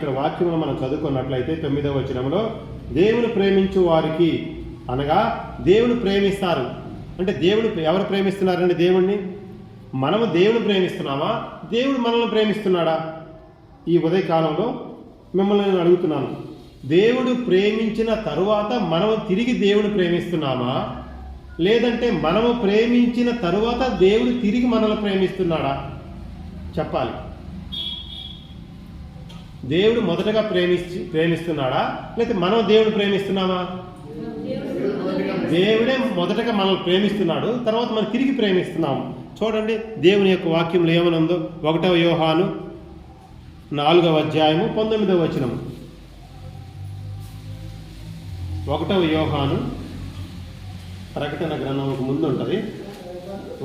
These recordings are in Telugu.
ఇక్కడ వాక్యమును మనం చదువుకున్నట్లయితే 9వ వచనంలో దేవుని ప్రేమించు వారికి అనగా దేవుని ప్రేమిస్తారు అంటే దేవుడు ఎవరు ప్రేమిస్తున్నారండి? దేవుణ్ణి. మనము దేవుని ప్రేమిస్తున్నామా? దేవుడు మనల్ని ప్రేమిస్తున్నాడా? ఈ ఉదయకాలంలో మిమ్మల్ని నేను అడుగుతున్నాను, దేవుడు ప్రేమించిన తరువాత మనము తిరిగి దేవుని ప్రేమిస్తున్నామా, లేదంటే మనము ప్రేమించిన తరువాత దేవుడు తిరిగి మనల్ని ప్రేమిస్తున్నాడా? దేవుడు మొదటగా ప్రేమిస్తున్నాడా, లేకపోతే మనం దేవుడు ప్రేమిస్తున్నామా? దేవుడే మొదటగా మనల్ని ప్రేమిస్తున్నాడు, తర్వాత మనం తిరిగి ప్రేమిస్తున్నాము. చూడండి దేవుని యొక్క వాక్యంలో ఏమనుందో. 1వ యోహాను 4వ అధ్యాయము 19వ వచనం. 1వ యోహాను ప్రకటన గ్రంథంకు ముందు ఉంటుంది.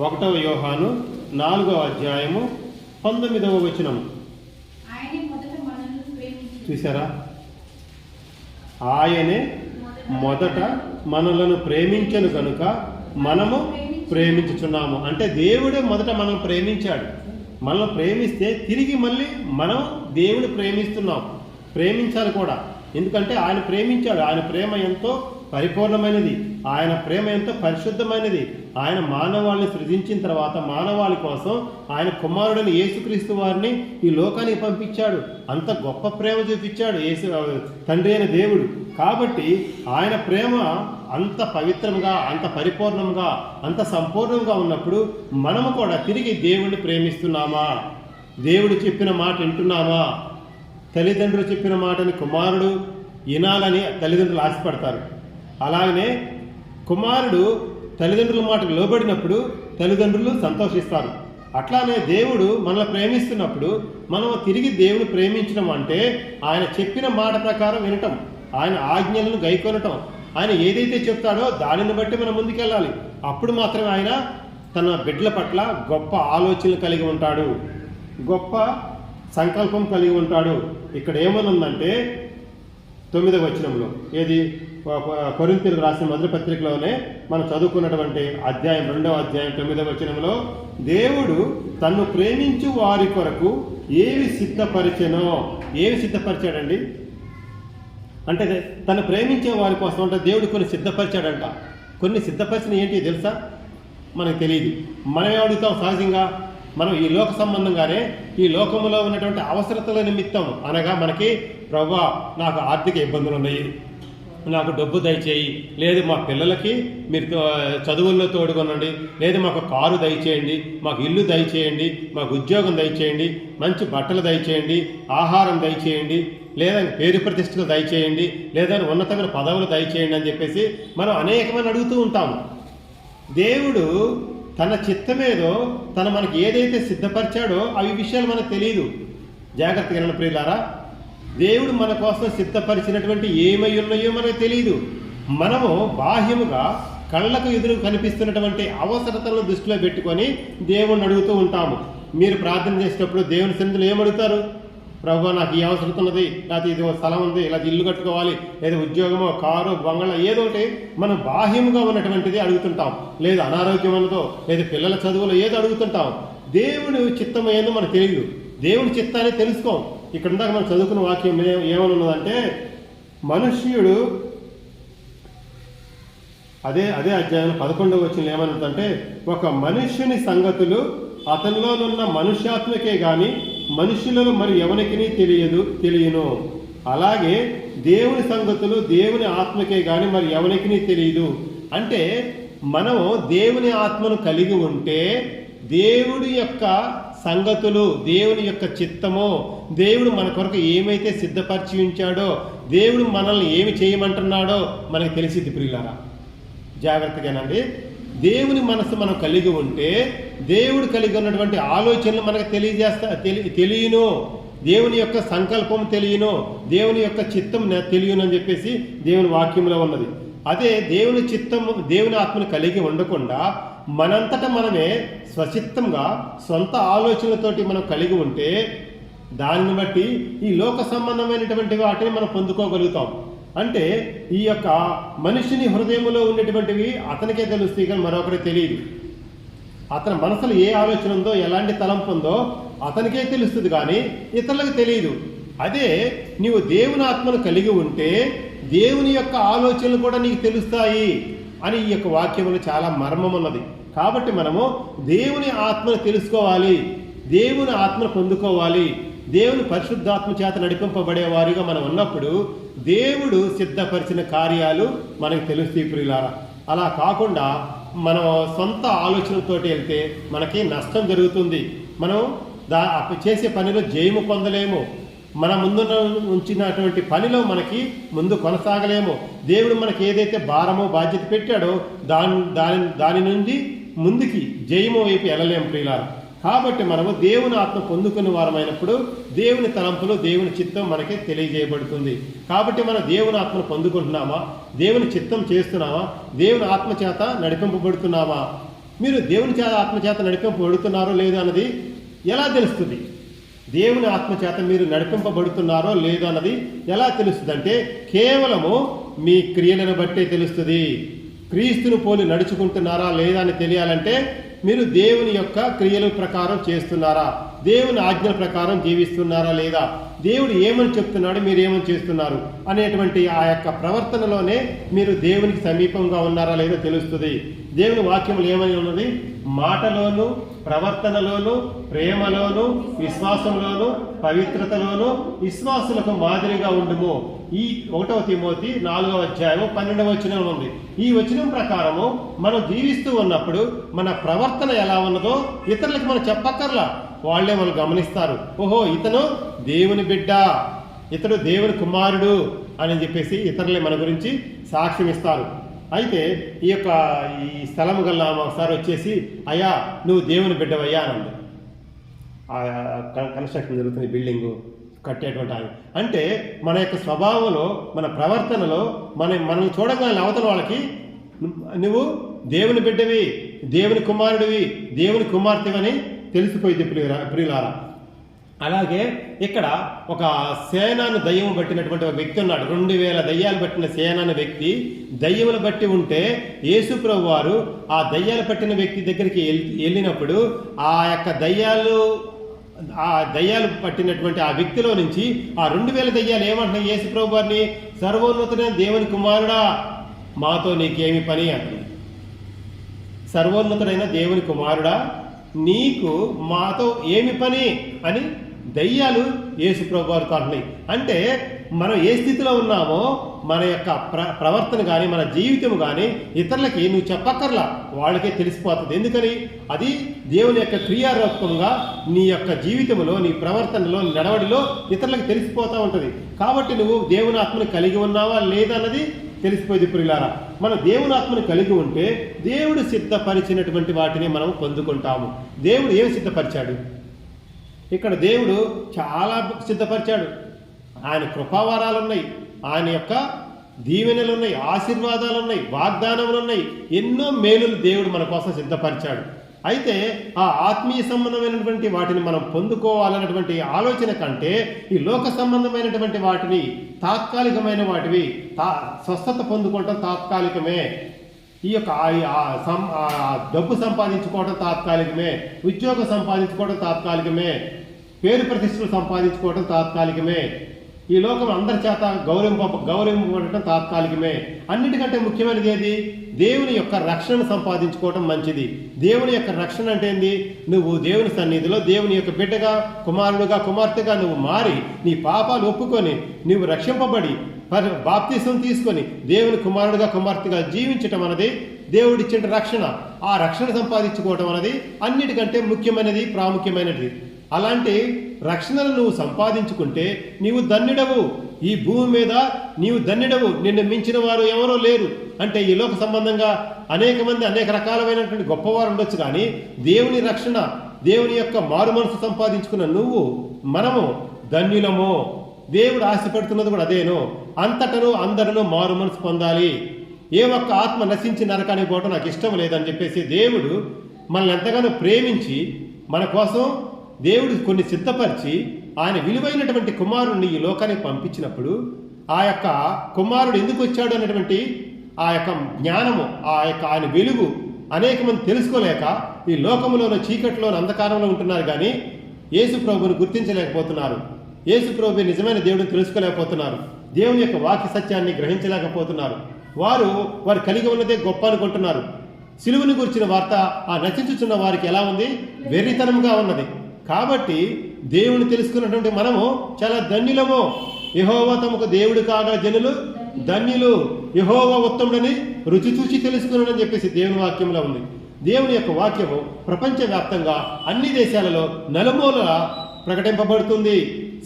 1వ యోహాను 4వ అధ్యాయము 19వ వచనం. చూసారా? ఆయనే మొదట మనలను ప్రేమించను కనుక మనము ప్రేమించుచున్నాము. అంటే దేవుడే మొదట మనల్ని ప్రేమించాడు. మనల్ని ప్రేమిస్తే తిరిగి మళ్ళీ మనం దేవుని ప్రేమించాలి కూడా. ఎందుకంటే ఆయన ప్రేమించాడు. ఆయన ప్రేమ ఎంతో పరిపూర్ణమైనది, ఆయన ప్రేమ ఎంతో పరిశుద్ధమైనది. ఆయన మానవాళిని సృజించిన తర్వాత మానవాళి కోసం ఆయన కుమారుడిని యేసుక్రీస్తు వారిని ఈ లోకానికి పంపించాడు. అంత గొప్ప ప్రేమ చూపించాడు తండ్రి అయిన దేవుడు. కాబట్టి ఆయన ప్రేమ అంత పవిత్రంగా, అంత పరిపూర్ణంగా, అంత సంపూర్ణంగా ఉన్నప్పుడు మనము కూడా తిరిగి దేవుణ్ణి ప్రేమిస్తున్నామా? దేవుడు చెప్పిన మాట వింటున్నామా? తల్లిదండ్రులు చెప్పిన మాటని కుమారుడు వినాలని తల్లిదండ్రులు ఆశపడతారు. అలాగనే కుమారుడు తల్లిదండ్రుల మాటకు లోబడినప్పుడు తల్లిదండ్రులు సంతోషిస్తారు. అట్లానే దేవుడు మనల్ని ప్రేమిస్తున్నప్పుడు మనం తిరిగి దేవుని ప్రేమించడం అంటే ఆయన చెప్పిన మాట ప్రకారం వినటం, ఆయన ఆజ్ఞలను గైకొనటం, ఆయన ఏదైతే చెప్తాడో దానిని బట్టి మనం ముందుకెళ్ళాలి. అప్పుడు మాత్రమే ఆయన తన బిడ్డల పట్ల గొప్ప ఆలోచనలు కలిగి ఉంటాడు, గొప్ప సంకల్పం కలిగి ఉంటాడు. ఇక్కడ ఏమనుందంటే 9వ వచనంలో, ఏది కొరింథీయులకు రాసిన మొదటి పత్రికలోనే మనం చదువుకున్నటువంటి అధ్యాయం 2వ అధ్యాయం 9వ వచనంలో, దేవుడు తన్ను ప్రేమించు వారి కొరకు ఏవి సిద్ధపరిచాడండి? అంటే తను ప్రేమించే వారి కోసం అంటే దేవుడు కొన్ని సిద్ధపరిచాడంట. కొన్ని సిద్ధపరిచిన ఏంటి తెలుసా? మనకు తెలియదు. మనమే అడుగుతాం సహజంగా. మనం ఈ లోక సంబంధంగానే ఈ లోకంలో ఉన్నటువంటి అవసరతల నిమిత్తం, అనగా మనకి ప్రభువా నాకు ఆర్థిక ఇబ్బందులు ఉన్నాయి, నాకు డబ్బు దయచేయి, లేదు మా పిల్లలకి మీరు చదువుల్లో తోడుకొనండి, లేదు మాకు కారు దయచేయండి, మాకు ఇల్లు దయచేయండి, మాకు ఉద్యోగం దయచేయండి, మంచి బట్టలు దయచేయండి, ఆహారం దయచేయండి, లేదా పేరు ప్రతిష్టలు దయచేయండి, లేదా ఉన్నతమైన పదవులు దయచేయండి అని చెప్పేసి మనం అనేకమైన అడుగుతూ ఉంటాము. దేవుడు తన చిత్తమేదో తను మనకి ఏదైతే సిద్ధపరిచాడో అవి విషయాలు మనకు తెలియదు. జాగ్రత్తగా వినండి ప్రియులారా. దేవుడు మన కోసం సిద్ధపరిచినటువంటి ఏమై ఉన్నాయో మనకు తెలియదు. మనము బాహ్యముగా కళ్ళకు ఎదురు కనిపిస్తున్నటువంటి అవసరతలను దృష్టిలో పెట్టుకొని దేవుణ్ణి అడుగుతూ ఉంటాము. మీరు ప్రార్థన చేసేటప్పుడు దేవుని సన్నిధిలో ఏమడుగుతారు? ప్రభువా నాకు ఈ అవసరం ఉన్నది, లేకపోతే ఇది స్థలం ఉంది, లేకపోతే ఇల్లు కట్టుకోవాలి, లేదా ఉద్యోగమో, కారు, బంగళ ఏదో ఒకటి మనం బాహ్యముగా ఉన్నటువంటిది అడుగుతుంటాం. లేదా అనారోగ్యం ఉన్నదో, లేదా పిల్లల చదువులో ఏదో అడుగుతుంటాం. దేవుని చిత్తం ఏందో మనకు తెలియదు. దేవుని చిత్తాన్ని తెలుసుకోం. ఇక్కడ ఇందాక మనం చదువుకున్న వాక్యం ఏమని ఉన్నదంటే, మనుష్యుడు అదే అధ్యాయం 11వ వచనంలో ఏమనుందంటే, ఒక మనుష్యుని సంగతులు అతనిలోనున్న మనుష్యాత్మకే గాని మనుషులను మరి ఎవరికి తెలియను. అలాగే దేవుని సంగతులు దేవుని ఆత్మకే గాని మరి ఎవరికి తెలియదు. అంటే మనము దేవుని ఆత్మను కలిగి ఉంటే దేవుడి యొక్క సంగతులు, దేవుని యొక్క చిత్తము, దేవుడు మన కొరకు ఏమైతే సిద్ధపరిచి ఉంచాడో, దేవుడు మనల్ని ఏమి చేయమంటున్నాడో మనకు తెలిసిద్ది ప్రియులారా. జాగ్రత్తగానండి. దేవుని మనసు మనం కలిగి ఉంటే దేవుడు కలిగి ఉన్నటువంటి ఆలోచనలు మనకు తెలియను, దేవుని యొక్క సంకల్పం తెలియను, దేవుని యొక్క చిత్తం తెలియను అని చెప్పేసి దేవుని వాక్యంలో ఉన్నది. అదే దేవుని చిత్తము, దేవుని ఆత్మను కలిగి ఉండకుండా మనంతటా మనమే స్వచిత్తంగా సొంత ఆలోచనలతోటి మనం కలిగి ఉంటే దానిని బట్టి ఈ లోక సంబంధమైనటువంటి వాటిని మనం పొందుకోగలుగుతాం. అంటే ఈ యొక్క మనిషిని హృదయంలో ఉండేటువంటివి అతనికే తెలుస్తాయి, కానీ మరొకరికి తెలియదు. అతని మనసులో ఏ ఆలోచన ఉందో, ఎలాంటి తలంపు ఉందో అతనికే తెలుస్తుంది, కానీ ఇతరులకు తెలియదు. అదే నీవు దేవుని ఆత్మను కలిగి ఉంటే దేవుని యొక్క ఆలోచనలు కూడా నీకు తెలుస్తాయి అని ఈ యొక్క వాక్యంలో చాలా మర్మం ఉన్నది. కాబట్టి మనము దేవుని ఆత్మను తెలుసుకోవాలి, దేవుని ఆత్మను పొందుకోవాలి. దేవుని పరిశుద్ధాత్మ చేత నడిపింపబడే వారిగా మనం ఉన్నప్పుడు దేవుడు సిద్ధపరిచిన కార్యాలు మనకు తెలుస్తాయి ప్రియులారా. అలా కాకుండా మనం సొంత ఆలోచనలతోటి వెళ్తే మనకి నష్టం జరుగుతుంది. మనం చేసే పనిలో జయము పొందలేము. మన ముందు ఉంచినటువంటి పనిలో మనకి ముందు కొనసాగలేము. దేవుడు మనకి ఏదైతే భారమో బాధ్యత పెట్టాడో దాని నుండి ముందుకి జయము వైపు వెళ్ళలేము ప్రియులారా. కాబట్టి మనము దేవుని ఆత్మ పొందుకునే వారమైనప్పుడు దేవుని తలంపులు, దేవుని చిత్తం మనకి తెలియజేయబడుతుంది. కాబట్టి మనం దేవుని ఆత్మను పొందుకుంటున్నామా, దేవుని చిత్తం చేస్తున్నామా, దేవుని ఆత్మ చేత నడిపింపబడుతున్నామా? మీరు దేవుని ఆత్మ చేత నడిపింపబడుతున్నారో లేదో అన్నది ఎలా తెలుస్తుంది? దేవుని ఆత్మ చేత మీరు నడిపింపబడుతున్నారో లేదో అన్నది ఎలా తెలుస్తుంది అంటే కేవలము మీ క్రియలను బట్టే తెలుస్తుంది. క్రీస్తును పోలి నడుచుకుంటున్నారా లేదా అని తెలియాలంటే మీరు దేవుని యొక్క క్రియల ప్రకారం చేస్తున్నారా, దేవుని ఆజ్ఞల ప్రకారం జీవిస్తున్నారా లేదా, దేవుడు ఏమని చెప్తున్నాడు, మీరు ఏమని చేస్తున్నారు అనేటువంటి ఆ యొక్క ప్రవర్తనలోనే మీరు దేవునికి సమీపంగా ఉన్నారా లేదో తెలుస్తుంది. దేవుని వాక్యములు ఏమని ఉన్నది? మాటలోను, ప్రవర్తనలోను, ప్రేమలోను, విశ్వాసంలోను, పవిత్రతలోను విశ్వాసులకు మాదిరిగా ఉండుము. ఈ 1 తిమోతి 4వ అధ్యాయము 12వ వచనం ఉంది. ఈ వచనం ప్రకారము మనం జీవిస్తూ ఉన్నప్పుడు మన ప్రవర్తన ఎలా ఉన్నదో ఇతరులకు మనం చెప్పక్కర్లా, వాళ్లే మనం గమనిస్తారు. ఓహో, ఇతను దేవుని బిడ్డ, ఇతడు దేవుని కుమారుడు అని చెప్పేసి ఇతరులే మన గురించి సాక్ష్యం ఇస్తారు. అయితే ఈ స్థలము గల్ల ఒకసారి వచ్చేసి, అయ్యా నువ్వు దేవుని బిడ్డవయ్యా అనంది. కన్స్ట్రక్షన్ జరుగుతుంది, బిల్డింగు కట్టేటువంటి ఆమె అంటే మన యొక్క స్వభావంలో, మన ప్రవర్తనలో మనల్ని చూడగానే అవతల వాళ్ళకి నువ్వు దేవుని బిడ్డవి, దేవుని కుమారుడివి, దేవుని కుమార్తెవని తెలిసిపోయింది ప్రియులారా. అలాగే ఇక్కడ ఒక సేనాను దయ్యం పట్టినటువంటి ఒక వ్యక్తి ఉన్నాడు. 2000 దయ్యాలు పట్టిన సేనాను వ్యక్తి దయ్యములు బట్టి ఉంటే యేసుప్రభు వారు ఆ దయ్యాలు పట్టిన వ్యక్తి దగ్గరికి వెళ్ళినప్పుడు ఆ యొక్క దయ్యాలు పట్టినటువంటి ఆ వ్యక్తిలో నుంచి ఆ 2000 దయ్యాలు ఏమంటున్నాయి యేసుప్రభు వారిని? సర్వోన్నతుడైన దేవుని కుమారుడా, మాతో నీకేమి పని అంటుంది. సర్వోన్నతుడైన దేవుని కుమారుడా, నీకు మాతో ఏమి పని అని దయ్యాలు యేసుప్రభు వారితో అంటున్నాయి. అంటే మనం ఏ స్థితిలో ఉన్నామో మన యొక్క ప్రవర్తన కానీ, మన జీవితం కానీ ఇతరులకి నువ్వు చెప్పక్కర్లా, వాళ్ళకే తెలిసిపోతుంది. ఎందుకని? అది దేవుని యొక్క క్రియారూపంగా నీ యొక్క జీవితంలో, నీ ప్రవర్తనలో, నీ నడవడిలో ఇతరులకు తెలిసిపోతూ ఉంటుంది. కాబట్టి నువ్వు దేవుని ఆత్మని కలిగి ఉన్నావా లేదా అన్నది తెలిసిపోయింది ప్రియులారా. మనం దేవుని ఆత్మని కలిగి ఉంటే దేవుడు సిద్ధపరిచినటువంటి వాటిని మనం పొందుకుంటాము. దేవుడు ఏమి సిద్ధపరిచాడు? ఇక్కడ దేవుడు చాలా సిద్ధపరిచాడు. ఆయన కృపావరాలు ఉన్నాయి, ఆయన యొక్క దీవెనలు ఉన్నాయి, ఆశీర్వాదాలు ఉన్నాయి, వాగ్దానములు ఉన్నాయి, ఎన్నో మేలులు దేవుడు మన కోసం సిద్ధపరిచాడు. అయితే ఆ ఆత్మీయ సంబంధమైనటువంటి వాటిని మనం పొందుకోవాలన్నటువంటి ఆలోచన కంటే ఈ లోక సంబంధమైనటువంటి వాటిని, తాత్కాలికమైన వాటివి, స్వస్థత పొందుకోవటం తాత్కాలికమే, ఈ యొక్క డబ్బు సంపాదించుకోవడం తాత్కాలికమే, ఉద్యోగం సంపాదించుకోవడం తాత్కాలికమే, పేరు ప్రతిష్టలు సంపాదించుకోవడం తాత్కాలికమే, ఈ లోకం అందరి చేత గౌరవింపబడటం తాత్కాలికమే. అన్నిటికంటే ముఖ్యమైనది ఏది? దేవుని యొక్క రక్షణను సంపాదించుకోవడం మంచిది. దేవుని యొక్క రక్షణ అంటే ఏంది? నువ్వు దేవుని సన్నిధిలో దేవుని యొక్క బిడ్డగా, కుమారుడుగా, కుమార్తెగా నువ్వు మారి నీ పాపాలు ఒప్పుకొని నువ్వు రక్షింపబడి బాప్తిసం తీసుకొని దేవుని కుమారుడుగా, కుమార్తెగా జీవించటం అనేది దేవుడిచ్చిన రక్షణ. ఆ రక్షణ సంపాదించుకోవటం అనేది అన్నిటికంటే ముఖ్యమైనది, ప్రాముఖ్యమైనది. అలాంటి రక్షణను నువ్వు సంపాదించుకుంటే నీవు ధన్యుడవు. ఈ భూమి మీద నీవు ధన్యుడవు. నిన్ను మించిన వారు ఎవరో లేరు. అంటే ఈ లోక సంబంధంగా అనేక మంది అనేక రకాలమైనటువంటి గొప్పవారు ఉండొచ్చు, కానీ దేవుని రక్షణ, దేవుని యొక్క మారు మనసు సంపాదించుకున్న మనము ధన్యులము. దేవుడు ఆశపడుతున్నది కూడా అదేను. అంతటను అందరూ మారు మనసు పొందాలి. ఏ ఒక్క ఆత్మ నశించి నరకానికి పోవటం నాకు ఇష్టం లేదని చెప్పేసి దేవుడు మనల్ని ఎంతగానో ప్రేమించి మన కోసం దేవుడు కొన్ని సిద్ధపరిచి ఆయన విలువైనటువంటి కుమారుడిని ఈ లోకానికి పంపించినప్పుడు ఆ యొక్క కుమారుడు ఎందుకు వచ్చాడు అనేటువంటి ఆ యొక్క జ్ఞానము, ఆ యొక్క ఆయన వెలుగు అనేక మంది తెలుసుకోలేక ఈ లోకములోని చీకటిలోని అంధకారంలో ఉంటున్నారు, కానీ యేసు ప్రభువును గుర్తించలేకపోతున్నారు. యేసు ప్రభువే నిజమైన దేవుడిని తెలుసుకోలేకపోతున్నారు. దేవుని యొక్క వాక్య సత్యాన్ని గ్రహించలేకపోతున్నారు. వారు కలిగి ఉన్నదే గొప్ప అనుకుంటున్నారు. సిలువను గురించిన వార్త ఆ నశించుచున్న వారికి ఎలా ఉంది? వెర్రితనంగా ఉన్నది. కాబట్టి దేవుని తెలుసుకున్నటువంటి మనము చాలా ధన్యులము. యెహోవా తమకు దేవుడు కాగా జనులు ధన్యులు, యెహోవా ఉత్తముడని రుచి చూచి తెలుసుకున్నాడని చెప్పేసి దేవుని వాక్యంలో ఉంది. దేవుని యొక్క వాక్యము ప్రపంచవ్యాప్తంగా అన్ని దేశాలలో నలుమూలల ప్రకటింపబడుతుంది.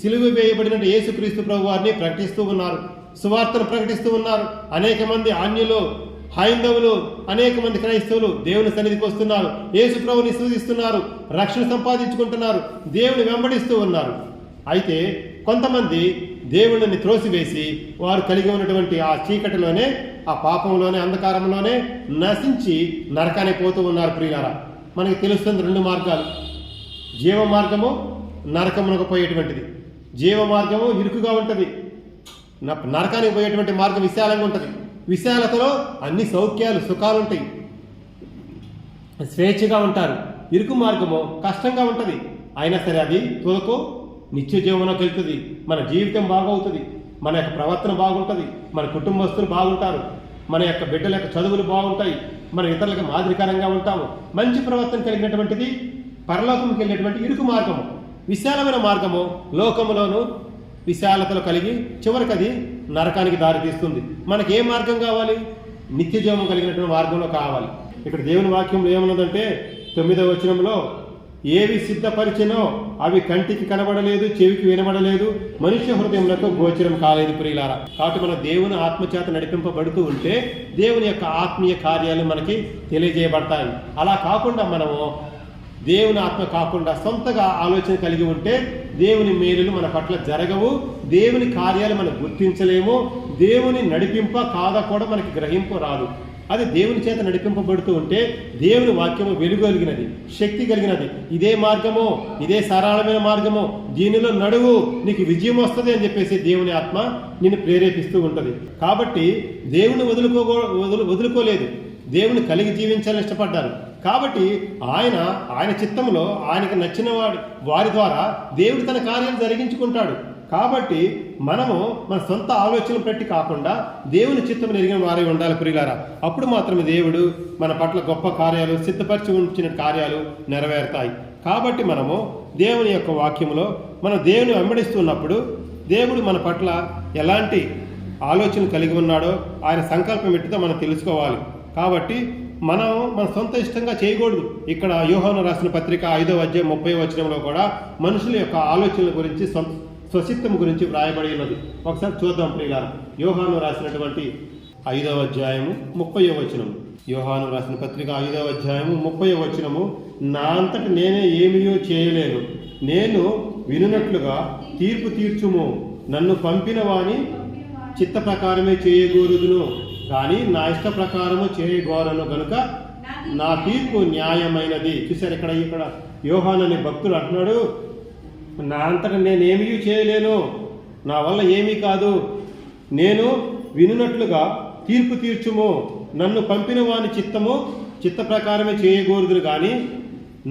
సిలువ వేయబడిన యేసుక్రీస్తు ప్రభు వారిని ప్రకటిస్తూ ఉన్నారు, సువార్తను ప్రకటిస్తూ ఉన్నారు. అనేక మంది అన్యులు, హైందవులు, అనేక మంది క్రైస్తవులు దేవుని సన్నిధికి వస్తున్నారు, యేసు ప్రభుని స్తుతిస్తున్నారు, రక్షణ సంపాదించుకుంటున్నారు, దేవుని వెంబడిస్తూ ఉన్నారు. అయితే కొంతమంది దేవుడిని త్రోసివేసి వారు కలిగి ఉన్నటువంటి ఆ చీకటిలోనే, ఆ పాపంలోనే, అంధకారంలోనే నశించి నరకానికి పోతూ ఉన్నారు. ప్రియులారా, మనకి తెలుస్తుంది రెండు మార్గాలు. జీవ మార్గము నరకమునకు పోయేటువంటిది. జీవ మార్గము ఇరుకుగా ఉంటుంది, నరకానికి పోయేటువంటి మార్గం విశాలంగా ఉంటుంది. విశాలతలో అన్ని సౌఖ్యాలు, సుఖాలు ఉంటాయి, స్వేచ్ఛగా ఉంటారు. ఇరుకు మార్గము కష్టంగా ఉంటుంది, అయినా సరే అది తులకు నిత్య జీవనంలోకి వెళ్తుంది. మన జీవితం బాగవుతుంది, మన యొక్క ప్రవర్తన బాగుంటుంది, మన కుటుంబస్తులు బాగుంటారు, మన యొక్క బిడ్డల యొక్క చదువులు బాగుంటాయి, మన ఇతరులకు మాదిరికరంగా ఉంటాము. మంచి ప్రవర్తన కలిగినటువంటిది పరలోకంకి వెళ్ళేటువంటి ఇరుకు మార్గము. విశాలమైన మార్గము లోకములోను విశాలతలు కలిగి చివరికి అది నరకానికి దారితీస్తుంది. మనకి ఏ మార్గం కావాలి? నిత్య జీవం కలిగినటువంటి మార్గంలో కావాలి. ఇక్కడ దేవుని వాక్యంలో ఏమన్నదంటే 9వ వచనంలో, ఏవి సిద్ధపరిచినో అవి కంటికి కనబడలేదు, చెవికి వినబడలేదు, మనుష్య హృదయంలో గోచరం కాలేదు. ప్రియులారా, కాబట్టి మన దేవుని ఆత్మచేత నడిపింపబడుతూ ఉంటే దేవుని యొక్క ఆత్మీయ కార్యాలు మనకి తెలియజేయబడతాయి. అలా కాకుండా మనము దేవుని ఆత్మ కాకుండా సొంతగా ఆలోచన కలిగి ఉంటే దేవుని మేలులు మన పట్ల జరగవు, దేవుని కార్యాలు మనం గుర్తించలేము, దేవుని నడిపింప కాదా కూడా మనకి గ్రహింపు రాదు. అది దేవుని చేత నడిపింపబడుతూ ఉంటే దేవుని వాక్యము వెలుగు కలిగినది, శక్తి కలిగినది. ఇదే మార్గము, ఇదే సరళమైన మార్గము, దీనిలో నడువు, నీకు విజయం వస్తుంది అని చెప్పేసి దేవుని ఆత్మ నిన్ను ప్రేరేపిస్తూ ఉంటుంది. కాబట్టి దేవుని వదులుకోలేదు, దేవుని కలిగి జీవించాలని ఇష్టపడ్డారు. కాబట్టి ఆయన చిత్తంలో ఆయనకు నచ్చిన వారి ద్వారా దేవుడు తన కార్యాలు జరిగించుకుంటాడు. కాబట్టి మనము మన సొంత ఆలోచనలు పెట్టి కాకుండా దేవుని చిత్తం ఎరిగిన వారై ఉండాలి. ప్రియులారా, అప్పుడు మాత్రమే దేవుడు మన పట్ల గొప్ప కార్యాలు, సిద్ధపరిచి ఉంచిన కార్యాలు నెరవేరుతాయి. కాబట్టి మనము దేవుని యొక్క వాక్యములో మనం దేవుని వెంబడిస్తున్నప్పుడు దేవుడు మన పట్ల ఎలాంటి ఆలోచన కలిగి ఉన్నాడో ఆయన సంకల్పం ఎట్టుతో మనం తెలుసుకోవాలి. కాబట్టి మనం మన సొంత ఇష్టంగా చేయకూడదు. ఇక్కడ యోహాను రాసిన పత్రిక 5వ అధ్యాయం 30వ వచనంలో కూడా మనుషుల యొక్క ఆలోచనల గురించి, స్వచిత్తం గురించి వ్రాయబడి ఉన్నది. ఒకసారి చూద్దాం ప్రియులారా. యోహాను రాసినటువంటి 5వ అధ్యాయము 30వ వచనము. యోహాను రాసిన పత్రిక 5వ అధ్యాయము 30వ వచనము, నా అంతటి నేనే ఏమీయో చేయలేను, నేను వినున్నట్లుగా తీర్పు తీర్చుము, నన్ను పంపిన వాని చిత్త ప్రకారమే చేయగోరుదును, కానీ నా ఇష్ట ప్రకారము చేయగోరను గనుక నా తీర్పు న్యాయమైనది. చూశారు, ఇక్కడ యోహాను అనే భక్తుడు అంటున్నాడు, నా అంతటా నేనేమీ చేయలేను, నా వల్ల ఏమీ కాదు, నేను వినున్నట్లుగా తీర్పు తీర్చుము, నన్ను పంపిన వాని చిత్త ప్రకారమే చేయగోరుదును, కానీ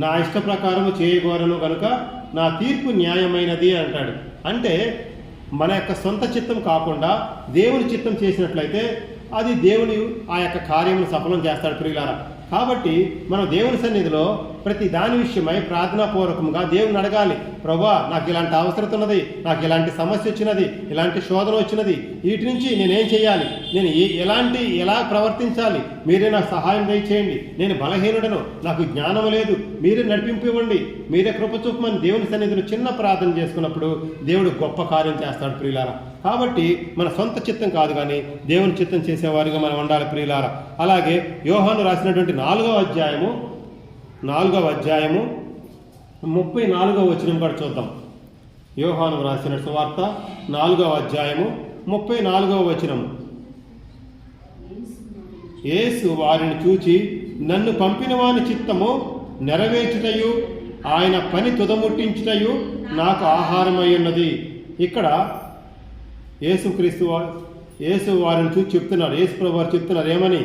నా ఇష్ట ప్రకారము చేయగోరను కనుక నా తీర్పు న్యాయమైనది అంటాడు. అంటే మన యొక్క సొంత చిత్తం కాకుండా దేవుని చిత్తం చేసినట్లయితే అది దేవుని ఆ యొక్క కార్యమును సఫలం చేస్తాడు. ప్రియులారా, కాబట్టి మనం దేవుని సన్నిధిలో ప్రతి దాని విషయమై ప్రార్థనాపూర్వకంగా దేవుని అడగాలి. ప్రభువా, నాకు ఇలాంటి అవసరం ఉన్నది, నాకు ఇలాంటి సమస్య వచ్చినది, ఇలాంటి శోధన వచ్చినది, వీటి నుంచి నేనేం చేయాలి, నేను ఎలా ప్రవర్తించాలి, మీరే నాకు సహాయం దయచేయండి, నేను బలహీనుడను, నాకు జ్ఞానం లేదు, మీరే నడిపింపు ఇవ్వండి, మీరే కృప చూపమని దేవుని సన్నిధిలో చిన్న ప్రార్థన చేసుకున్నప్పుడు దేవుడు గొప్ప కార్యం చేస్తాడు. ప్రియులారా, కాబట్టి మన సొంత చిత్తం కాదు కానీ దేవుని చిత్తం చేసేవారిగా మనం ఉండాలి. ప్రియులారా, అలాగే యోహాను రాసినటువంటి 4వ అధ్యాయము 34వ వచనం కూడా చూద్దాం. యోహాను రాసిన సువార్త 4వ అధ్యాయము 34వ వచనం, యేసు వారిని చూచి నన్ను పంపిన వాని చిత్తము నెరవేర్చుటయు ఆయన పని తుదముట్టించుటయు నాకు ఆహారమై ఉన్నది. ఇక్కడ యేసు వారిని చూసి చెప్తున్నారు, యేసు ప్రభు వారు చెప్తున్నారు ఏమని,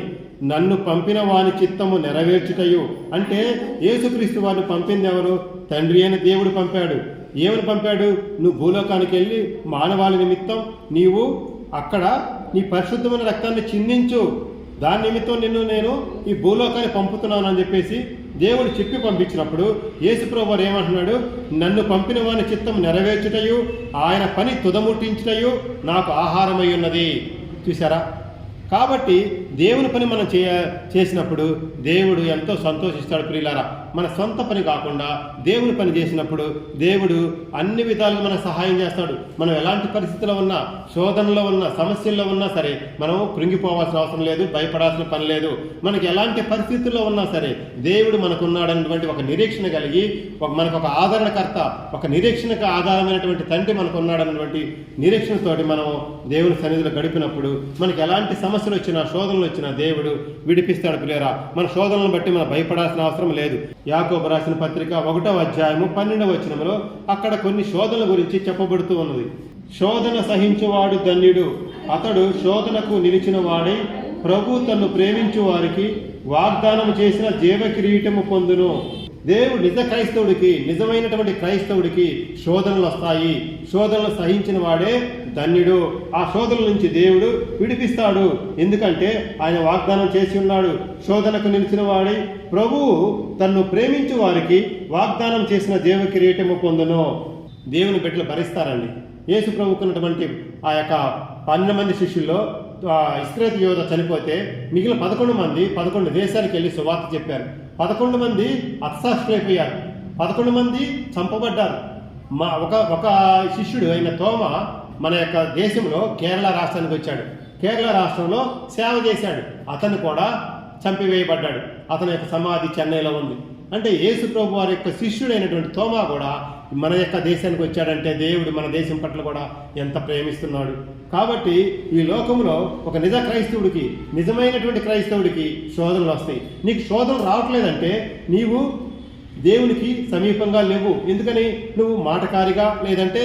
నన్ను పంపిన వాని చిత్తము నెరవేర్చుటయు. అంటే యేసుక్రీస్తు వారిని పంపింది ఎవరు? తండ్రి అయిన దేవుడు పంపాడు. ఏమని పంపాడు? నువ్వు భూలోకానికి వెళ్ళి మానవాళి నిమిత్తం నీవు అక్కడ నీ పరిశుద్ధమైన రక్తాన్ని చిందించు, దాని నిమిత్తం నేను ఈ భూలోకాన్ని పంపుతున్నాను అని చెప్పేసి దేవుడు చెప్పి పంపించినప్పుడు యేసుప్రభు వారు ఏమంటున్నాడు? నన్ను పంపిన వాని చిత్తం నెరవేర్చుటయు ఆయన పని తుదముట్టించుటయు నాకు ఆహారమై ఉన్నది. చూసారా? కాబట్టి దేవుని పని మనం చేసినప్పుడు దేవుడు ఎంతో సంతోషిస్తాడు ప్రియులారా. మన సొంత పని కాకుండా దేవుని పని చేసినప్పుడు దేవుడు అన్ని విధాలుగా మనకు సహాయం చేస్తాడు. మనం ఎలాంటి పరిస్థితుల్లో ఉన్నా, శోధనలో ఉన్నా, సమస్యల్లో ఉన్నా సరే మనం కృంగిపోవాల్సిన అవసరం లేదు, భయపడాల్సిన పని లేదు. మనకి ఎలాంటి పరిస్థితుల్లో ఉన్నా సరే దేవుడు మనకున్నాడనేటువంటి ఒక నిరీక్షణ కలిగి మనకు ఒక ఆదరణకర్త, ఒక నిరీక్షణకు ఆధారమైనటువంటి తండ్రి మనకు ఉన్నాడన్నటువంటి నిరీక్షణతోటి మనం దేవుని సన్నిధిలో గడిపినప్పుడు మనకి ఎలాంటి సమస్యలు వచ్చినా, శోధనలు వచ్చినా దేవుడు విడిపిస్తాడు ప్రియులారా. మన శోధనలను బట్టి మనం భయపడాల్సిన అవసరం లేదు. యాకోబు రాసిన పత్రిక 1వ అధ్యాయము 12వ వచనంలో అక్కడ కొన్ని శోధనల గురించి చెప్పబడుతూ ఉన్నది. శోధన సహించువాడు ధన్యుడు, అతడు శోధనకు నిలిచిన వాడై ప్రభు తన్ను ప్రేమించు వారికి వాగ్దానం చేసిన జీవ కిరీటము పొందును. దేవుడు నిజ క్రైస్తవుడికి, నిజమైనటువంటి క్రైస్తవుడికి శోధనలు వస్తాయి. శోధనలు సహించిన వాడే ధన్యుడు. ఆ శోధనల నుంచి దేవుడు విడిపిస్తాడు. ఎందుకంటే ఆయన వాగ్దానం చేసి ఉన్నాడు, శోధనకు నిలిచిన వాడై ప్రభువు తన్ను ప్రేమించు వారికి వాగ్దానం చేసిన జీవ కిరీటము పొందును. దేవుని బిడ్డలు భరిస్తారండి. యేసు ప్రభుకున్నటువంటి ఆ యొక్క 12 మంది శిష్యుల్లో ఇస్కరియోతు యోధ చనిపోతే మిగిలిన 11 మంది 11 దేశాలకు వెళ్ళి సువార్త చెప్పారు. 11 మంది హతసాక్షులైపోయారు, 11 మంది చంపబడ్డారు. ఒక శిష్యుడు అయిన తోమ మన యొక్క దేశంలో కేరళ రాష్ట్రానికి వచ్చాడు. కేరళ రాష్ట్రంలో సేవ చేశాడు. అతను కూడా చంపివేయబడ్డాడు. అతని యొక్క సమాధి చెన్నైలో ఉంది. అంటే యేసు ప్రభు వారి యొక్క శిష్యుడైనటువంటి తోమా కూడా మన యొక్క దేశానికి వచ్చాడంటే దేవుడు మన దేశం పట్ల కూడా ఎంత ప్రేమిస్తున్నాడు. కాబట్టి ఈ లోకంలో ఒక నిజ క్రైస్తవుడికి, నిజమైనటువంటి క్రైస్తవుడికి శోధనలు వస్తాయి. నీకు శోధనలు రావట్లేదంటే నీవు దేవునికి సమీపంగా లేవు. ఎందుకని? నువ్వు మాటకారిగా, లేదంటే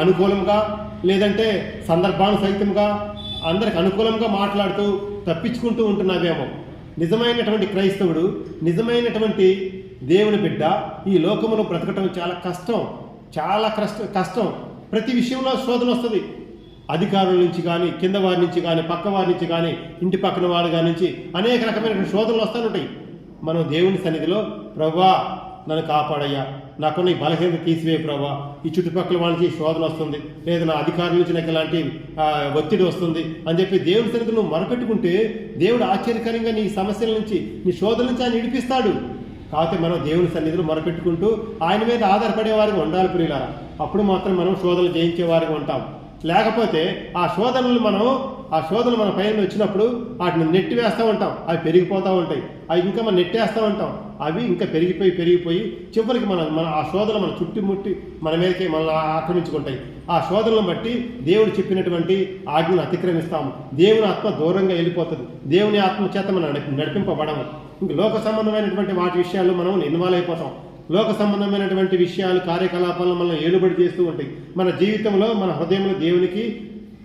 అనుకూలంగా, లేదంటే సందర్భానుసహితంగా అందరికి అనుకూలంగా మాట్లాడుతూ తప్పించుకుంటూ ఉంటున్నావేమో. నిజమైనటువంటి క్రైస్తవుడు, నిజమైనటువంటి దేవుని బిడ్డ ఈ లోకమును బ్రతకటం చాలా కష్టం, చాలా కష్టం. ప్రతి విషయంలో శోధన వస్తుంది. అధికారుల నుంచి కానీ, కింద వారి నుంచి కానీ, పక్క వారి నుంచి కానీ, ఇంటి పక్కన వారి కాని నుంచి అనేక రకమైనటువంటి శోధనలు వస్తూంటాయి. మనం దేవుని సన్నిధిలో ప్రభువా నన్ను కాపాడయ్యా, నాకున్న ఈ బలహీనత తీసివే ప్రభా, ఈ చుట్టుపక్కల వాళ్ళ నుంచి శోధన వస్తుంది, లేదా నా అధికారుల నుంచి నాకు ఇలాంటి ఒత్తిడి వస్తుంది అని చెప్పి దేవుని సన్నిధిలో నువ్వు మొరపెట్టుకుంటే దేవుడు ఆశ్చర్యకరంగా నీ సమస్యల నుంచి, నీ శోధన నుంచి ఆయన విడిపిస్తాడు. కాకపోతే మనం దేవుని సన్నిధిలో మొరపెట్టుకుంటూ ఆయన మీద ఆధారపడే వారికి ఉండాలి ప్రియులారా. అప్పుడు మాత్రం మనం శోధనలు జయించే వారికి ఉంటాం. లేకపోతే ఆ శోధనలు మన పైన వచ్చినప్పుడు వాటిని నెట్టి వేస్తూ ఉంటాం, అవి పెరిగిపోతూ ఉంటాయి. అవి ఇంకా మనం నెట్టేస్తూ ఉంటాం, అవి ఇంకా పెరిగిపోయి చివరికి మన ఆ శోధనలు మన చుట్టుముట్టి మన మీదకి మనల్ని ఆక్రమించుకుంటాయి. ఆ శోధనలను బట్టి దేవుడు చెప్పినటువంటి ఆజ్ఞను అతిక్రమిస్తాము. దేవుని ఆత్మ దూరంగా వెళ్ళిపోతుంది. దేవుని ఆత్మ చేత మనం నడిపింపబడము. ఇంక లోక సంబంధమైనటువంటి వాటి విషయాల్లో మనం ఇన్వాల్వ్ అయిపోతాం. లోక సంబంధమైనటువంటి విషయాలు, కార్యకలాపాలను మనం ఏలుబడి చేస్తూ ఉంటాయి. మన జీవితంలో, మన హృదయంలో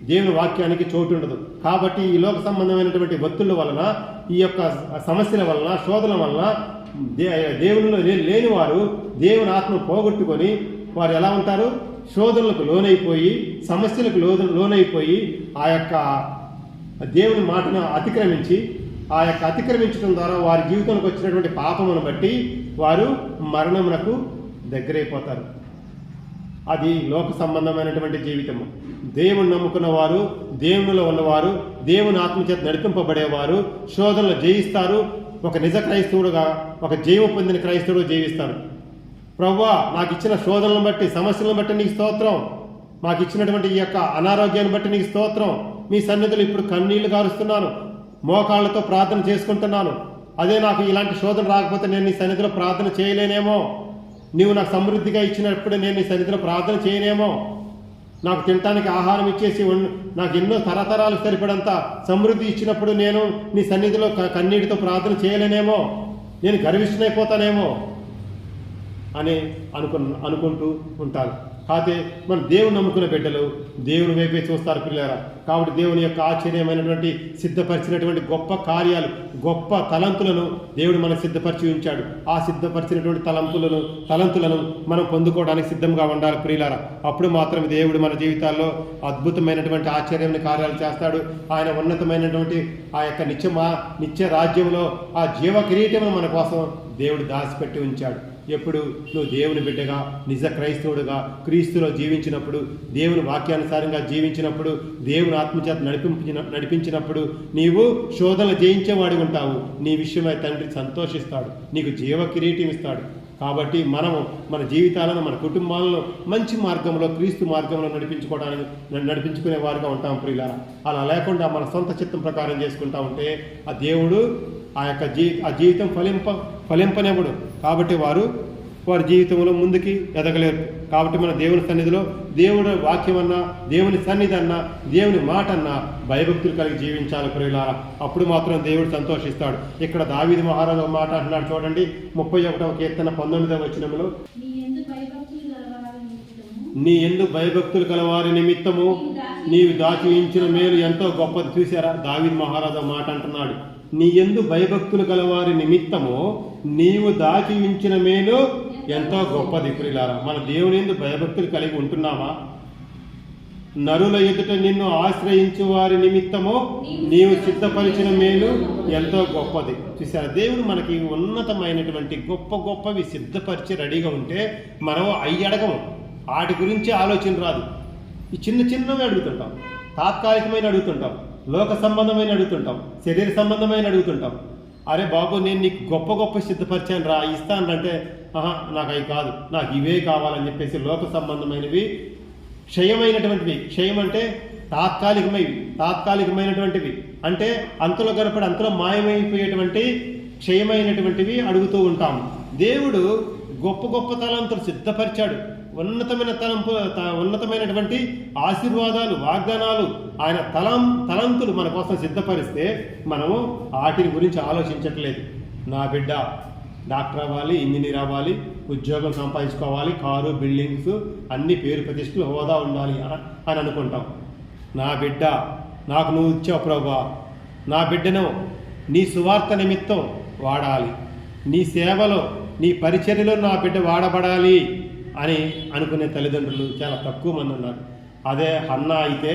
దేవుని వాక్యానికి చోటు ఉండదు. కాబట్టి ఈ లోక సంబంధమైనటువంటి ఒత్తిళ్ల వలన, ఈ యొక్క సమస్యల వలన, శోధనల వలన దేవునిలో లేని వారు దేవుని ఆత్మను పోగొట్టుకొని వారు ఎలా ఉంటారు? శోధనలకు లోనైపోయి, సమస్యలకు లోనైపోయి ఆ యొక్క దేవుని మాటను అతిక్రమించి, ఆ యొక్క అతిక్రమించడం ద్వారా వారి జీవితంలోకి వచ్చినటువంటి పాపమును బట్టి వారు మరణమునకు దగ్గరైపోతారు. అది లోక సంబంధమైనటువంటి జీవితము. దేవుని నమ్ముకున్న వారు, దేవునిలో ఉన్నవారు, దేవుని ఆత్మచేత నడిపింపబడేవారు శోధనలు జయిస్తారు. ఒక నిజ క్రైస్తవుడుగా, ఒక జీవం పొందిన క్రైస్తవుడు జీవిస్తాడు. ప్రభువా నాకు ఇచ్చిన శోధనలను బట్టి, సమస్యలను బట్టి నీకు స్తోత్రం, మాకు ఇచ్చినటువంటి ఈ యొక్క అనారోగ్యాన్ని బట్టి నీకు స్తోత్రం. మీ సన్నిధిలో ఇప్పుడు కన్నీళ్లు గారుస్తున్నాను, మోకాళ్ళతో ప్రార్థన చేసుకుంటున్నాను. అదే నాకు ఇలాంటి శోధన రాకపోతే నేను నీ సన్నిధిలో ప్రార్థన చేయలేనేమో. నీవు నాకు సమృద్ధిగా ఇచ్చినప్పుడు నేను నీ సన్నిధిలో ప్రార్థన చేయనేమో. నాకు తినటానికి ఆహారం ఇచ్చేసి నాకు ఎన్నో తరతరాలు సరిపడంత సమృద్ధి ఇచ్చినప్పుడు నేను నీ సన్నిధిలో కన్నీటితో ప్రార్థన చేయలేనేమో, నేను గర్విష్ఠునైపోతానేమో అని అనుకుంటూ ఉంటాను. కాకపోతే మన దేవుని నమ్ముకున్న బిడ్డలు దేవుని వైపే చూస్తారు పిల్లారా. కాబట్టి దేవుని యొక్క ఆశ్చర్యమైనటువంటి సిద్ధపరిచినటువంటి గొప్ప కార్యాలు, గొప్ప తలంతులను దేవుడు మనకు సిద్ధపరిచి ఉంచాడు. ఆ సిద్ధపరిచినటువంటి తలంతులను మనం పొందుకోవడానికి సిద్ధంగా ఉండాలి ప్రియులారా. అప్పుడు మాత్రమే దేవుడు మన జీవితాల్లో అద్భుతమైనటువంటి ఆశ్చర్యమైన కార్యాలు చేస్తాడు. ఆయన ఉన్నతమైనటువంటి ఆ యొక్క నిత్య రాజ్యంలో ఆ జీవ కిరీటం మన కోసం దేవుడు దాచిపెట్టి ఉంచాడు. ఎప్పుడు నువ్వు దేవుని బిడ్డగా, నిజ క్రైస్తవుడుగా క్రీస్తులో జీవించినప్పుడు, దేవుని వాక్యానుసారంగా జీవించినప్పుడు, దేవుని ఆత్మచేత నడిపించినప్పుడు నీవు శోధనలు జయించేవాడి ఉంటావు. నీ విషయమై తండ్రి సంతోషిస్తాడు, నీకు జీవ కిరీటం ఇస్తాడు. కాబట్టి మనము మన జీవితాలను, మన కుటుంబాలను మంచి మార్గంలో, క్రీస్తు మార్గంలో నడిపించుకునే వారుగా ఉంటాం ప్రియులారా. అలా లేకుండా మన సొంత చిత్తం ప్రకారం చేసుకుంటా ఉంటే ఆ దేవుడు ఆ జీవితం ఫలింపనివ్వడు. కాబట్టి వారి జీవితంలో ముందుకి ఎదగలేరు. కాబట్టి మన దేవుని సన్నిధిలో దేవుడి వాక్యం అన్నా, దేవుని సన్నిధి అన్నా, దేవుని మాట అన్నా భయభక్తులు కలిగి జీవించాలి ప్రియులారా. అప్పుడు మాత్రం దేవుడు సంతోషిస్తాడు. ఇక్కడ దావీదు మహారాజు మాట అంటున్నాడు చూడండి, 31వ కీర్తన 19వ వచనంలో, నీ యందు భయభక్తులు కలవారి నిమిత్తము నీవు దాచి ఉంచిన మేలు ఎంతో గొప్పది. చూసారా, దావీదు మహారాజు మాట అంటున్నాడు, నీ యందు భయభక్తులు కలవారి నిమిత్తము నీవు దాచి ఉంచిన మేలు ఎంతో గొప్పది. ప్రియులారా, మన దేవుని యందు భయభక్తులు కలిగి ఉంటున్నావా? నరుల ఎదుట నిన్ను ఆశ్రయించు వారి నిమిత్తము నీవు సిద్ధపరిచిన మేలు ఎంతో గొప్పది. చూసారా, దేవుడు మనకి ఉన్నతమైనటువంటి గొప్పవి సిద్ధపరిచి రెడీగా ఉంటే మనం అడగము, వాటి గురించి ఆలోచన రాదు. ఈ చిన్నవి అడుగుతుంటాం, తాత్కాలికమైన అడుగుతుంటాం, లోక సంబంధమైన అడుగుతుంటాం, శరీర సంబంధమైన అడుగుతుంటాం. అరే బాబు, నేను నీకు గొప్ప సిద్ధపరిచాను రా, ఇస్తాను అంటే నాకు అవి కాదు, నాకు ఇవే కావాలని చెప్పేసి లోక సంబంధమైనవి, క్షయమైనటువంటివి. క్షయం అంటే తాత్కాలికమైనటువంటివి, అంటే అంతలో కనపడి అంతలో మాయమైపోయేటువంటి క్షయమైనటువంటివి అడుగుతూ ఉంటాము. దేవుడు గొప్ప తలంతులు సిద్ధపరిచాడు. ఉన్నతమైనటువంటి ఆశీర్వాదాలు, వాగ్దానాలు, ఆయన తలంతులు మన కోసం సిద్ధపరిస్తే మనము వాటిని గురించి ఆలోచించట్లేదు. నా బిడ్డ డాక్టర్ అవ్వాలి, ఇంజనీర్ అవ్వాలి, ఉద్యోగం సంపాదించుకోవాలి, కారు, బిల్డింగ్స్, అన్ని పేరు ప్రతిష్టలు, హోదా ఉండాలి అని అనుకుంటాం. నా బిడ్డ నాకు నువ్వు ఇచ్చావు ప్రభువా, నా బిడ్డను నీ సువార్త నిమిత్తం వాడాలి, నీ సేవలో, నీ పరిచర్యలో నా బిడ్డ వాడబడాలి అని అనుకునే తల్లిదండ్రులు చాలా తక్కువ మంది ఉన్నారు. అదే హన్నా అయితే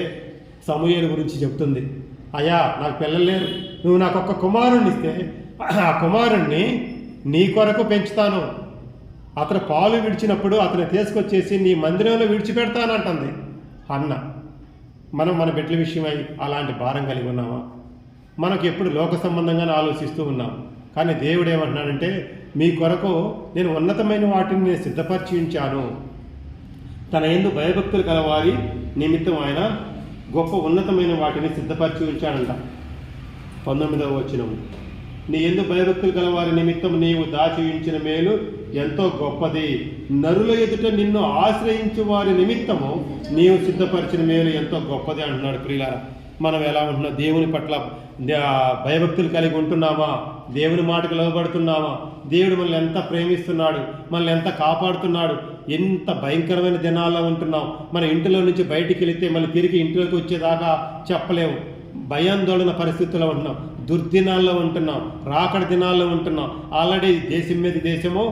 సమూయేలు గురించి చెప్తుంది, అయ్యా నాకు పిల్లలు లేరు, నువ్వు నాకు ఒక్క కుమారుణ్ణి ఇస్తే ఆ కుమారుణ్ణి నీ కొరకు పెంచుతాను, అతను పాలు విడిచినప్పుడు అతను తీసుకొచ్చేసి నీ మందిరంలో విడిచిపెడతానంటుంది హన్నా. మనం మన బిడ్డల విషయమై అలాంటి భారం కలిగి ఉన్నామా? మనకు ఎప్పుడు లోక సంబంధంగానే ఆలోచిస్తూ ఉన్నాం. కానీ దేవుడు ఏమంటున్నాడంటే, మీ కొరకు నేను ఉన్నతమైన వాటిని నేను సిద్ధపరిచి ఉంచాను. తన యందు భయభక్తులు కలవారి నిమిత్తం ఆయన గొప్ప ఉన్నతమైన వాటిని సిద్ధపరిచి ఉంచాడంట. 19వ వచనం, నీ యందు భయభక్తులు కలవారి నిమిత్తం నీవు దాచి ఉంచిన మేలు ఎంతో గొప్పది. నరుల ఎదుట నిన్ను ఆశ్రయించు వారి నిమిత్తము నీవు సిద్ధపరిచిన మేలు ఎంతో గొప్పది అంటున్నాడు. ప్రియులారా, మనం ఎలా ఉంటున్నాం? దేవుని పట్ల భయభక్తులు కలిగి ఉంటున్నామా? దేవుని మాటకు లోబడుతున్నామా? దేవుడు మనల్ని ఎంత ప్రేమిస్తున్నాడు, మనల్ని ఎంత కాపాడుతున్నాడు. ఎంత భయంకరమైన దినాల్లో ఉంటున్నాం. మన ఇంటిలో నుంచి బయటికి వెళితే మళ్ళీ తిరిగి ఇంట్లోకి వచ్చేదాకా చెప్పలేము. భయాందోళన పరిస్థితుల్లో ఉంటున్నాం, దుర్దినాల్లో ఉంటున్నాం, రాకడ దినాల్లో ఉంటున్నాం. ఆల్రెడీ దేశం మీద దేశము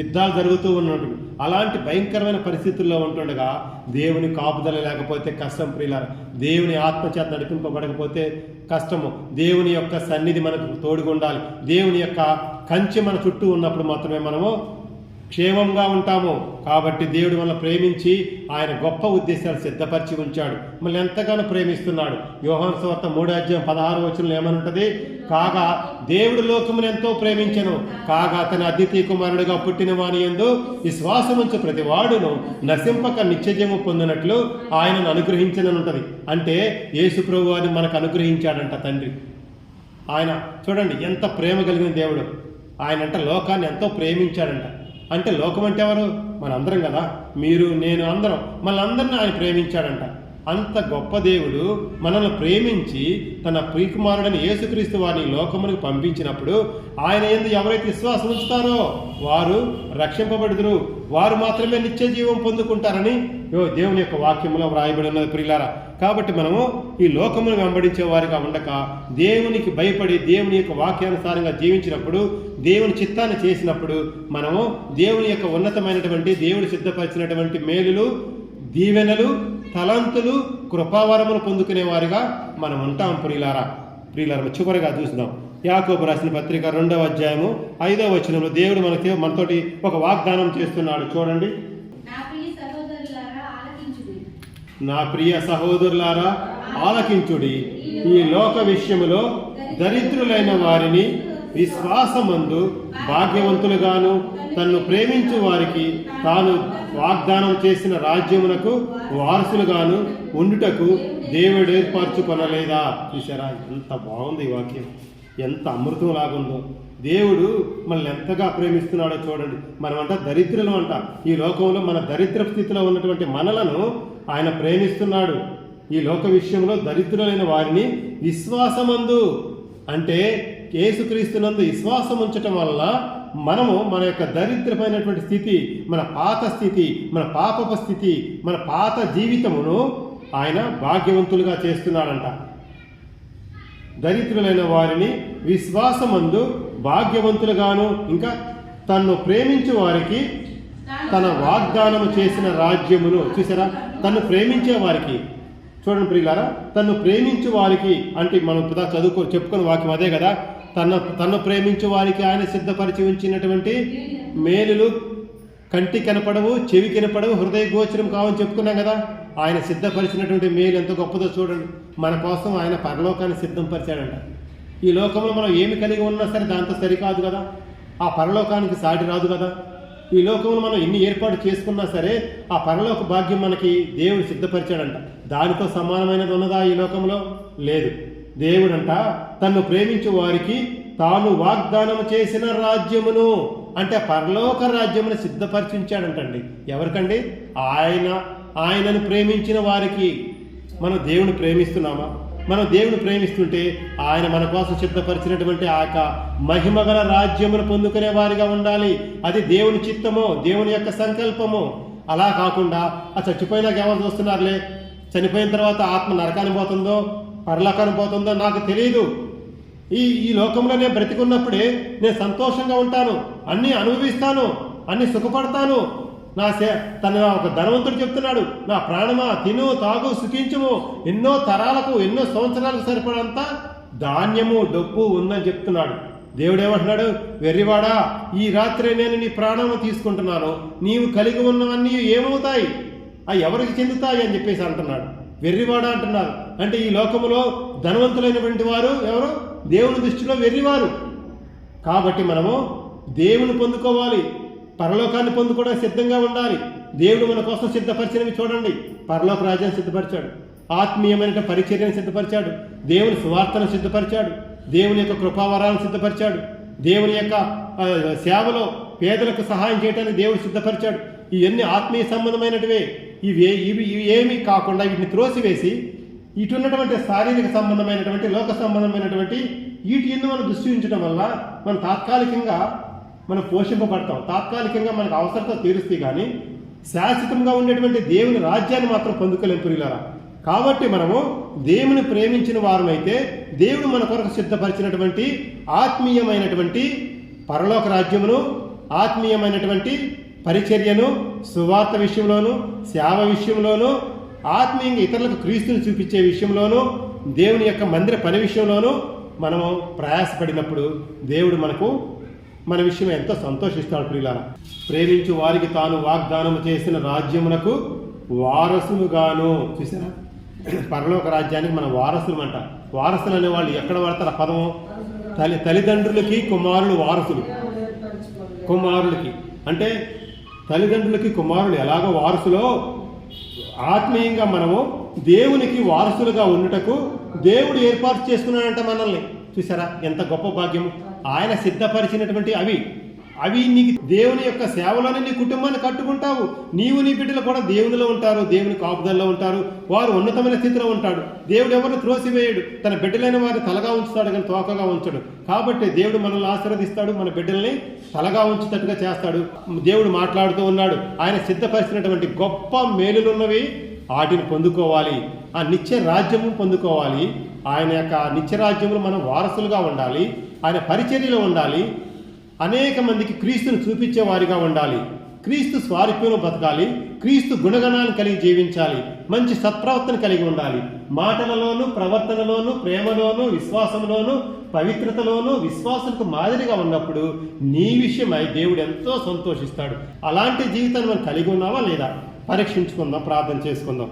యుద్ధాలు జరుగుతూ ఉన్నట్టు అలాంటి భయంకరమైన పరిస్థితుల్లో ఉంటుండగా దేవుని కాపుదల లేకపోతే కష్టం ప్రియులారా. దేవుని ఆత్మచేత నడిపింపబడకపోతే కష్టము. దేవుని యొక్క సన్నిధి మనకు తోడుగా ఉండాలి. దేవుని యొక్క కంచె మన చుట్టూ ఉన్నప్పుడు మాత్రమే మనము క్షేమంగా ఉంటాము. కాబట్టి దేవుడు మనల్ని ప్రేమించి ఆయన గొప్ప ఉద్దేశాలు సిద్ధపరిచి ఉంచాడు. మనల్ని ఎంతగానో ప్రేమిస్తున్నాడు. యోహాను సువార్త 3:16 వచనంలో ఏమనుంటది? కాగా దేవుడు లోకమును ఎంతో ప్రేమించెను, కాగా అతని అద్వితీయ కుమారుడిగా పుట్టిన వాని యందు విశ్వాసముంచు ప్రతి వాడును నశింపక నిత్యజీవము పొందినట్లు ఆయనను అనుగ్రహించనుంటది. అంటే యేసు ప్రభువు వారిని మనకు అనుగ్రహించాడంట తండ్రి. ఆయన చూడండి ఎంత ప్రేమ కలిగిన దేవుడు. ఆయనంట లోకాన్ని ఎంతో ప్రేమించాడంట. అంటే లోకం అంటే ఎవరు? మనందరం కదా, మీరు నేను అందరం, మనందరిని ఆయన ప్రేమించాడంట. అంత గొప్ప దేవుడు మనల్ని ప్రేమించి తన ప్రియకుమారుడని యేసుక్రీస్తు వారిని లోకమునికి పంపించినప్పుడు ఆయన యందు ఎవరైతే విశ్వాసం ఉంచుతారో వారు రక్షింపబడుదురు, వారు మాత్రమే నిత్య జీవం పొందుకుంటారని దేవుని యొక్క వాక్యంలో వ్రాయబడి ఉన్నది ప్రియులారా. కాబట్టి మనము ఈ లోకమును వెంబడించే వారిగా ఉండక దేవునికి భయపడి దేవుని యొక్క వాక్యానుసారంగా జీవించినప్పుడు, దేవుని చిత్తాన్ని చేసినప్పుడు మనము దేవుని యొక్క ఉన్నతమైనటువంటి దేవుడు సిద్ధపరిచినటువంటి మేలులు, దీవెనలు, తలంతులు, కృపావరములు పొందుకునే వారిగా మనం ఉంటాం ప్రియులారా. చివరిగా చూద్దాం యాకోబు రాసిన పత్రిక 2వ అధ్యాయము 5వ వచనంలో దేవుడు మనతోటి ఒక వాగ్దానం చేస్తున్నాడు. చూడండి. నా ప్రియ సహోదరులారా ఆలకించుడి, ఈ లోక విషయములో దరిద్రులైన వారిని విశ్వాసమందు భాగ్యవంతులుగాను తన్ను ప్రేమించు వారికి తాను వాగ్దానం చేసిన రాజ్యమునకు వారసులుగాను ఉండుటకు దేవుడు ఏర్పరచుకొనలేదా? చూసారా, ఎంత బాగుంది ఈ వాక్యం, ఎంత అమృతం లాగుందో. దేవుడు మనల్ని ఎంతగా ప్రేమిస్తున్నాడో చూడండి. మనమంట దరిద్రులు అంట. ఈ లోకంలో మన దరిద్ర స్థితిలో ఉన్నటువంటి మనలను ఆయన ప్రేమిస్తున్నాడు. ఈ లోక విషయంలో దరిద్రులైన వారిని విశ్వాసమందు, అంటే యేసుక్రీస్తునందు విశ్వాసం ఉంచటం వల్ల మనము మన యొక్క దరిద్రమైనటువంటి స్థితి, మన పాత స్థితి, మన పాపపు స్థితి, మన పాత జీవితమును ఆయన భాగ్యవంతులుగా చేస్తున్నాడంట. దరిద్రులైన వారిని విశ్వాసమందు భాగ్యవంతులుగాను, ఇంకా తన్ను ప్రేమించే వారికి తన వాగ్దానము చేసిన రాజ్యమును. చూసారా, తన్ను ప్రేమించే వారికి. చూడండి ప్రియులారా, తన్ను ప్రేమించే వారికి అంటే మనం చెప్పుకున్న వాక్యం అదే కదా. తన్ను ప్రేమించే వారికి ఆయన సిద్ధపరిచి ఉంచినటువంటి మేలులు కంటి కనపడవు, చెవి కనపడవు, హృదయ గోచరం కావని చెప్పుకున్నాం కదా. ఆయన సిద్ధపరిచినటువంటి మేలు ఎంత గొప్పదో చూడండి. మన కోసం ఆయన పరలోకాన్ని సిద్ధపరిచాడంట. ఈ లోకంలో మనం ఏమి కలిగి ఉన్నా సరే దాంతో సరికాదు కదా, ఆ పరలోకానికి సాటి రాదు కదా. ఈ లోకంలో మనం ఎన్ని ఏర్పాటు చేసుకున్నా సరే ఆ పరలోక భాగ్యం మనకి దేవుడు సిద్ధపరిచాడంట. దానితో సమానమైనది ఉన్నదా ఈ లోకంలో? లేదు. దేవుడంట తన్ను ప్రేమించే వారికి తాను వాగ్దానం చేసిన రాజ్యమును, అంటే పరలోక రాజ్యమును సిద్ధపరిచించాడంటండి. ఎవరికండి? ఆయనను ప్రేమించిన వారికి. మనం దేవుని ప్రేమిస్తున్నామా? మనం దేవుని ప్రేమిస్తుంటే ఆయన మన కోసం సిద్ధపరిచినటువంటి ఆ యొక్క మహిమగల రాజ్యమును పొందుకునే వారిగా ఉండాలి. అది దేవుని చిత్తము, దేవుని యొక్క సంకల్పము. అలా కాకుండా ఆ చచ్చిపోయినాక ఎవరు చూస్తున్నారులే, చనిపోయిన తర్వాత ఆత్మ నరకానికి పోతుందో పరలోకానికి పోతుందో నాకు తెలియదు, ఈ లోకంలో నేను బ్రతికున్నప్పుడే నేను సంతోషంగా ఉంటాను, అన్నీ అనుభవిస్తాను, అన్నీ సుఖపడతాను. తన ఒక ధనవంతుడు చెప్తున్నాడు, నా ప్రాణమా తిను తాగు సుఖించుము, ఎన్నో తరాలకు ఎన్నో సంవత్సరాలకు సరిపడంత ధాన్యము డబ్బు ఉందని చెప్తున్నాడు. దేవుడు ఏమంటున్నాడు? వెర్రివాడా, ఈ రాత్రి నేను నీ ప్రాణము తీసుకుంటున్నాను, నీవు కలిగి ఉన్నవన్నీ ఏమవుతాయి, అవి ఎవరికి చెందుతాయి అని చెప్పేసి అంటున్నాడు. వెర్రివాడా అంటున్నారు. అంటే ఈ లోకములో ధనవంతులైనటువంటి వారు ఎవరు? దేవుని దృష్టిలో వెర్రివారు. కాబట్టి మనము దేవుని పొందుకోవాలి, పరలోకాన్ని పొందుకోవడానికి సిద్ధంగా ఉండాలి. దేవుడు మన కోసం సిద్ధపరిచినవి చూడండి. పరలోక రాజ్యాన్ని సిద్ధపరిచాడు, ఆత్మీయమైన పరిచర్యను సిద్ధపరిచాడు, దేవుని సువార్తను సిద్ధపరిచాడు, దేవుని యొక్క కృపావరాలను సిద్ధపరిచాడు, దేవుని యొక్క సేవలో పేదలకు సహాయం చేయడానికి దేవుడు సిద్ధపరిచాడు. ఇవన్నీ ఆత్మీయ సంబంధమైనటివే. ఇవి ఏమీ కాకుండా వీటిని త్రోసివేసి ఇటున్నటువంటి శారీరక సంబంధమైనటువంటి లోక సంబంధమైనటువంటి వీటి ఎందు మనం దృష్టి ఉంచడం వల్ల మనం తాత్కాలికంగా మనం పోషింపబడతాం, తాత్కాలికంగా మనకు అవసరత తీరుస్తే కానీ శాశ్వతంగా ఉండేటువంటి దేవుని రాజ్యాన్ని మాత్రం పొందుకోలేం ప్రియులారా. కాబట్టి మనము దేవుని ప్రేమించిన వారమైతే దేవుడు మన కొరకు సిద్ధపరిచినటువంటి ఆత్మీయమైనటువంటి పరలోక రాజ్యమును, ఆత్మీయమైనటువంటి పరిచర్యను, సువార్త విషయంలోను, సేవ విషయంలోను, ఆత్మీయంగా ఇతరులకు క్రీస్తుని చూపించే విషయంలోను, దేవుని యొక్క మందిర పని విషయంలోనూ మనము ప్రయాసపడినప్పుడు దేవుడు మన విషయం ఎంతో సంతోషిస్తాడు ప్రియులారా. ప్రేమించు వారికి తాను వాగ్దానం చేసిన రాజ్యమునకు వారసులుగాను. చూసారా, పరలోక రాజ్యానికి మన వారసులు అంట. వారసులు అనే వాళ్ళు ఎక్కడ పడతారు ఆ పదము? తల్లిదండ్రులకి కుమారులు వారసులు. కుమారులకి అంటే తల్లిదండ్రులకి కుమారులు ఎలాగో వారసులో, ఆత్మీయంగా మనము దేవునికి వారసులుగా ఉండుటకు దేవుడు ఏర్పాటు చేసుకున్నాడంట మనల్ని. చూసారా ఎంత గొప్ప భాగ్యం! ఆయన సిద్ధపరిచినటువంటి అవి అవి నీకు దేవుని యొక్క సేవలోనే నీ కుటుంబాన్ని కట్టుకుంటావు. నీవు నీ బిడ్డలు కూడా దేవునిలో ఉంటారు, దేవుని కాపుదల్లో ఉంటారు. వారు ఉన్నతమైన స్థితిలో ఉంటాడు. దేవుడు ఎవరిని త్రోసివేయడు. తన బిడ్డలైన వారిని తలగా ఉంచుతాడు కానీ తోకగా ఉంచడు. కాబట్టి దేవుడు మనల్ని ఆశీర్వదిస్తాడు, మన బిడ్డల్ని తలగా ఉంచేటట్టుగా చేస్తాడు. దేవుడు మాట్లాడుతూ ఉన్నాడు. ఆయన సిద్ధపరిచినటువంటి గొప్ప మేలులున్నవి వాటిని పొందుకోవాలి. ఆ నిత్య రాజ్యము పొందుకోవాలి. ఆయన యొక్క నిత్య రాజ్యములు మనం వారసులుగా ఉండాలి. ఆయన పరిచర్యలో ఉండాలి. అనేక మందికి క్రీస్తును చూపించే వారిగా ఉండాలి. క్రీస్తు స్వారూప్యంలో బతకాలి. క్రీస్తు గుణగణాలను కలిగి జీవించాలి. మంచి సత్ప్రవర్తన కలిగి ఉండాలి. మాటలలోను, ప్రవర్తనలోను, ప్రేమలోను, విశ్వాసంలోను, పవిత్రతలోను విశ్వాసానికి మాదిరిగా ఉన్నప్పుడు నీ విషయమై దేవుడు ఎంతో సంతోషిస్తాడు. అలాంటి జీవితాన్ని మనం కలిగి ఉన్నావా లేదా పరీక్షించుకుందాం, ప్రార్థన చేసుకుందాం.